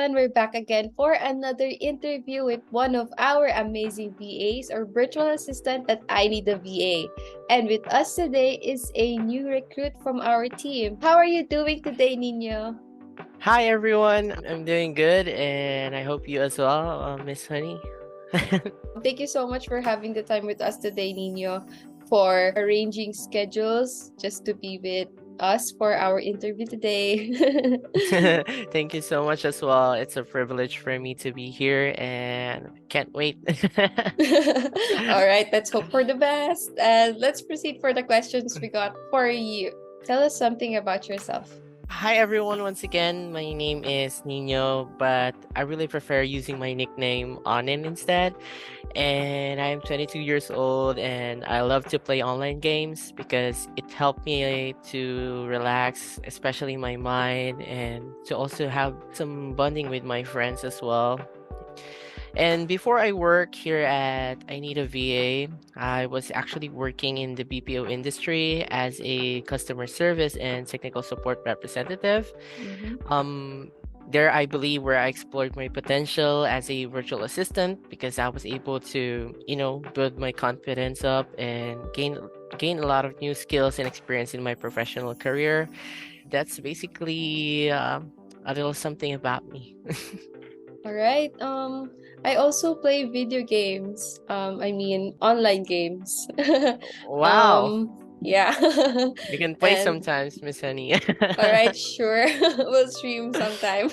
everyone. We're back again for another interview with one of our amazing VAs or virtual assistant at ineeda.va. And with us today is a new recruit from our team. How are you doing today, Niño? Hi everyone, I'm doing good and I hope you as well, Miss Honey. Thank you so much for having the time with us today, Niño, for arranging schedules just to be with us for our interview today. Thank you so much as well. It's a privilege for me to be here and can't wait. All right, let's hope for the best. And let's proceed for the questions we got for you. Tell us something about yourself. Hi everyone, once again, my name is Nino, but I really prefer using my nickname Onin instead. And I'm 22 years old and I love to play online games because it helped me to relax, especially my mind, and to also have some bonding with my friends as well. And before I work here at I Need a VA, I was actually working in the BPO industry as a customer service and technical support representative. Mhm. Um, there, I believe, where I explored my potential as a virtual assistant because I was able to, build my confidence up and gain a lot of new skills and experience in my professional career. That's basically a little something about me. All right. I also play video games. I mean online games. Wow. Yeah. We can play And sometimes, Miss Honey. all right, sure. We'll stream sometime.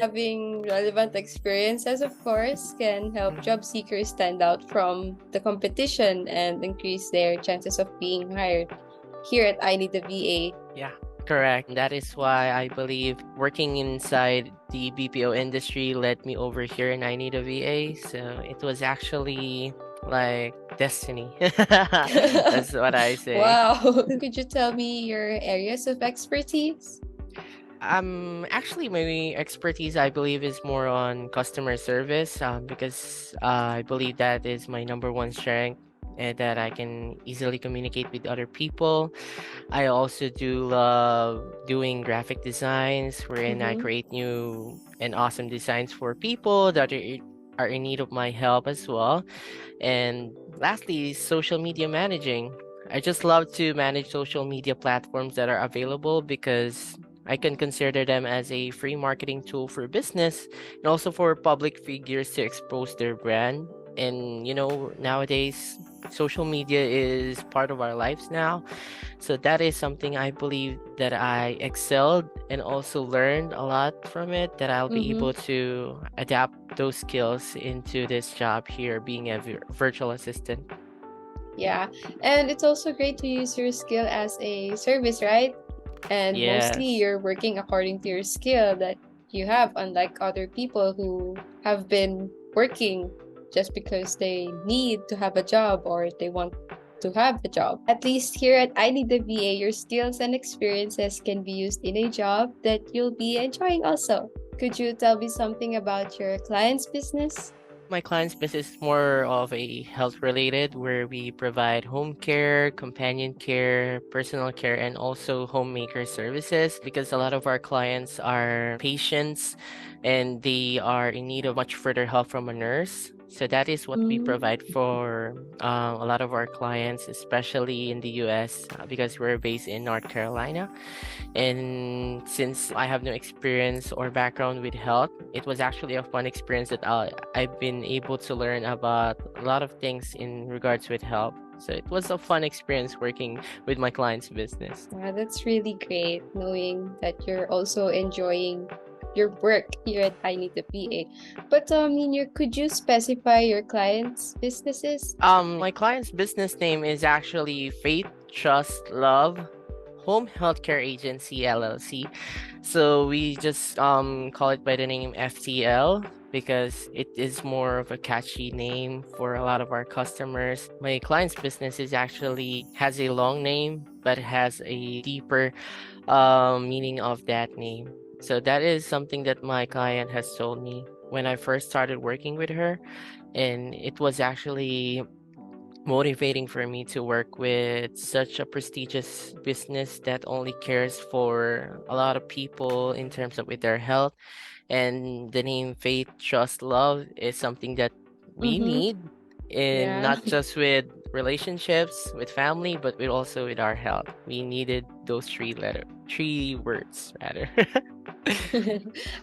Having relevant experiences, of course, can help job seekers stand out from the competition and increase their chances of being hired here at I Need the VA. Yeah, correct. That is why I believe working inside the BPO industry led me over here in I Need a VA. So it was actually like destiny. That's what I say. Wow. Could you tell me your areas of expertise? Actually, my expertise, I believe, is more on customer service, because I believe that is my number one strength, and that I can easily communicate with other people. I also do love doing graphic designs, wherein I Mm-hmm. create new and awesome designs for people that are in need of my help as well. And lastly, social media managing. I just love to manage social media platforms that are available because I can consider them as a free marketing tool for business and also for public figures to expose their brand. And nowadays, social media is part of our lives now. So that is something I believe that I excelled and also learned a lot from it, that I'll be Mm-hmm. able to adapt those skills into this job here, being a virtual assistant. Yeah. And it's also great to use your skill as a service, right? And mostly Yes. you're working according to your skill that you have, unlike other people who have been working just because they need to have a job or they want to have a job. At least here at I Need the VA, your skills and experiences can be used in a job that you'll be enjoying also. Could you tell me something about your client's business? My client's business is more of a health related, where we provide home care, companion care, personal care, and also homemaker services, because a lot of our clients are patients and they are in need of much further help from a nurse. So that is what we Mm, provide for a lot of our clients, especially in the US, because we're based in North Carolina. And since I have no experience or background with health, it was actually a fun experience that I've been able to learn about a lot of things in regards with health. So it was a fun experience working with my client's business. yeah, that's really great knowing that you're also enjoying your work here at I Need the PA. But Nino, could you specify your clients' businesses? My client's business name is actually Faith Trust Love Home Healthcare Agency LLC. So we just call it by the name FTL because it is more of a catchy name for a lot of our customers. My client's business is actually has a long name but has a deeper meaning of that name. So that is something that my client has told me when I first started working with her, and it was actually motivating for me to work with such a prestigious business that only cares for a lot of people in terms of with their health, And the name Faith, Trust, Love is something that we Mm-hmm. need in Yeah. not just with relationships, with family, but with also with our health. We needed those three words rather.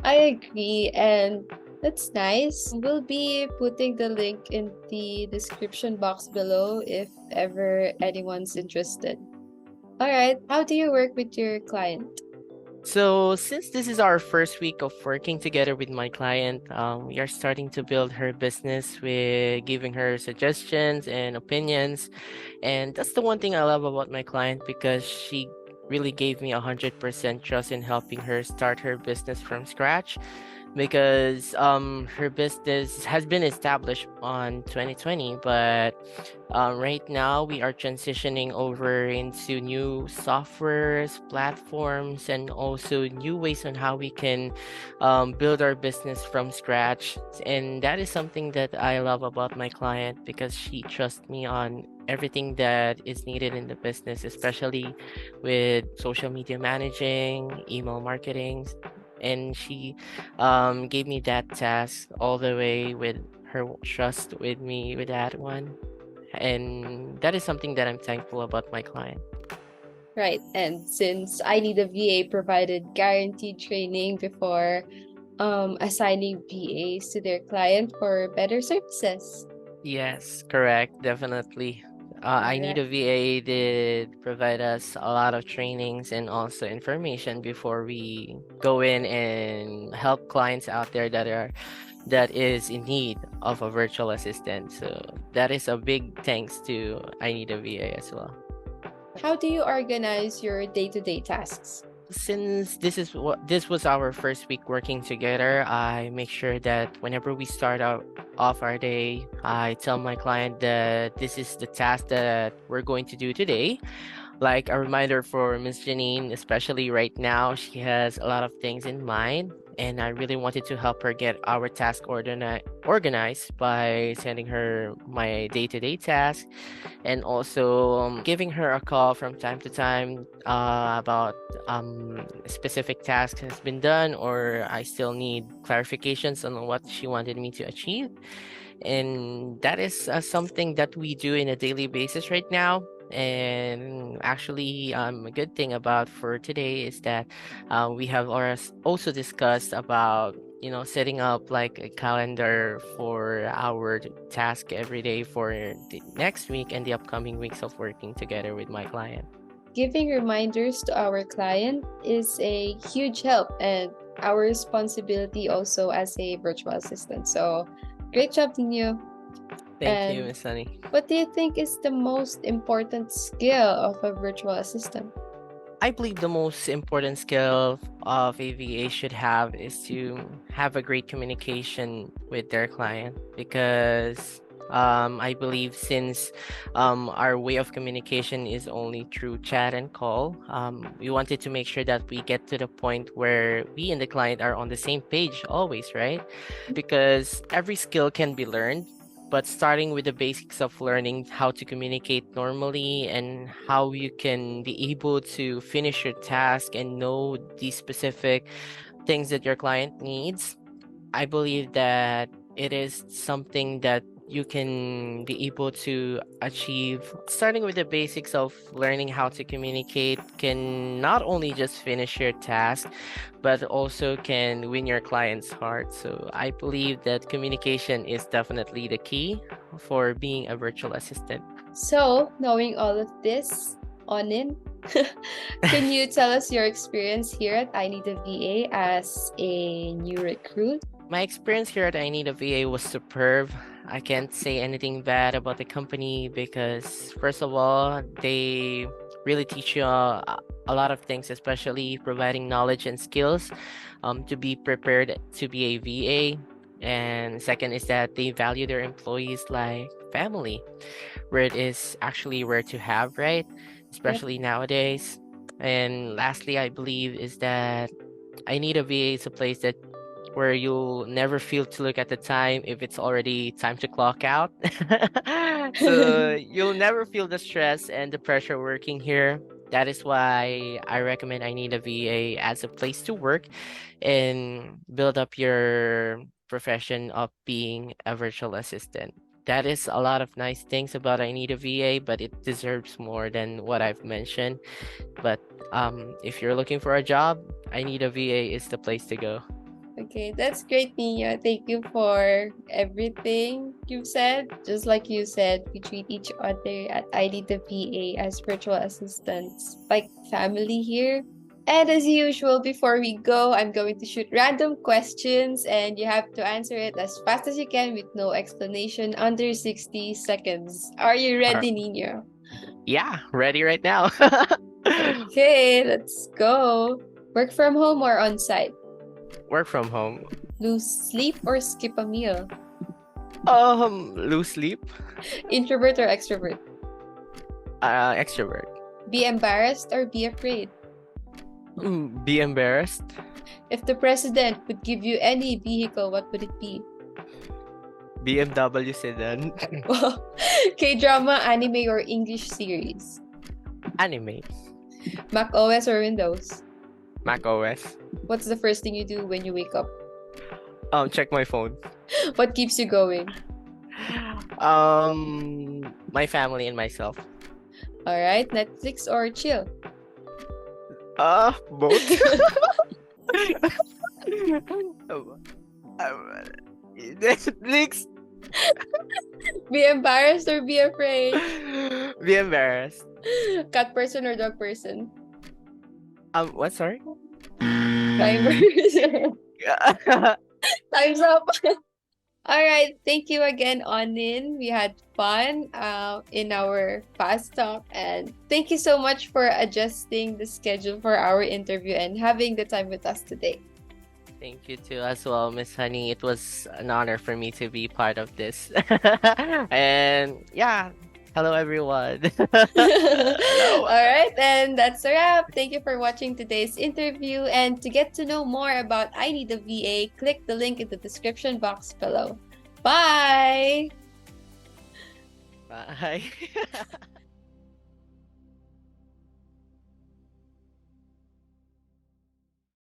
I agree, and that's nice. We'll be putting the link in the description box below if ever anyone's interested. All right, how do you work with your client? So, since this is our first week of working together with my client, we are starting to build her business with giving her suggestions and opinions. And that's the one thing I love about my client because she really gave me 100% trust in helping her start her business from scratch because her business has been established on 2020, but right now we are transitioning over into new softwares, platforms, and also new ways on how we can build our business from scratch. And that is something that I love about my client because she trusts me on everything that is needed in the business, especially with social media managing, email marketing, and she gave me that task all the way with her trust with me with that one. And that is something that I'm thankful about my client. Right, and since I Need a VA provided guaranteed training before assigning VAs to their client for better services. Yes, correct, definitely. I Need Right. a VA did provide us a lot of trainings and also information before we go in and help clients out there that is in need of a virtual assistant. So that is a big thanks to I Need a VA as well. How do you organize your day-to-day tasks? Since this was our first week working together, I make sure that whenever we start out off our day, I tell my client that this is the task that we're going to do today. Like a reminder for Miss Janine, especially right now, she has a lot of things in mind, and I really wanted to help her get our task organized by sending her my day-to-day task and also giving her a call from time to time about specific task has been done or I still need clarifications on what she wanted me to achieve. And that is something that we do in a daily basis right now. And actually, a good thing about for today is that we have also discussed about setting up like a calendar for our task every day for the next week and the upcoming weeks of working together with my client. Giving reminders to our client is a huge help and our responsibility also as a virtual assistant. So, great job, Niño. Thank you, And Miss Sunny. what do you think is the most important skill of a virtual assistant? I believe the most important skill of AVA should have is to have a great communication with their client because I believe since our way of communication is only through chat and call, we wanted to make sure that we get to the point where we and the client are on the same page always, right? Because every skill can be learned, but starting with the basics of learning how to communicate normally and how you can be able to finish your task and know the specific things that your client needs, I believe that it is something that you can be able to achieve. Starting with the basics of learning how to communicate can not only just finish your task, but also can win your client's heart. So I believe that communication is definitely the key for being a virtual assistant. So, knowing all of this on in, can you tell us your experience here at I Need a VA as a new recruit? My experience here at I Need a VA was superb. I can't say anything bad about the company because, first of all, they really teach you a lot of things, especially providing knowledge and skills to be prepared to be a VA. And second is that they value their employees like family, where it is actually rare to have, right? Yep. Especially nowadays. And lastly, I believe is that I Need a VA is a place that where you'll never feel to look at the time if it's already time to clock out. So you'll never feel the stress and the pressure working here. That is why I recommend I Need a VA as a place to work and build up your profession of being a virtual assistant. That is a lot of nice things about I Need a VA, but it deserves more than what I've mentioned. But if you're looking for a job, I Need a VA is the place to go. Okay, that's great, Niño. Thank you for everything you've said. Just like you said, we treat each other at ineeda.va as virtual assistants, like family here. And as usual, before we go, I'm going to shoot random questions and you have to answer it as fast as you can with no explanation under 60 seconds. Are you Are- ready, Niño? Yeah, ready right now. Okay, let's go. Work from home or on site? Work from home. Lose sleep or skip a meal? Lose sleep. Introvert or extrovert? Extrovert. Be embarrassed or be afraid? Be embarrassed. If the president would give you any vehicle, what would it be? BMW sedan. K-drama, anime, or English series? Anime. Mac OS or Windows? Mac OS. What's the first thing you do when you wake up? Check my phone. What keeps you going? My family and myself. All right, Netflix or chill? Both. Netflix. Be embarrassed or be afraid? Be embarrassed. Cat person or dog person? What? Sorry. Timers. Time's up. All right. Thank you again, Onin. We had fun in our fast talk. And thank you so much for adjusting the schedule for our interview and having the time with us today. Thank you too as well, Miss Honey. It was an honor for me to be part of this. And yeah, hello everyone. All right, and that's a wrap. Thank you for watching today's interview. And to get to know more about I Need a VA, click the link in the description box below. Bye! Bye.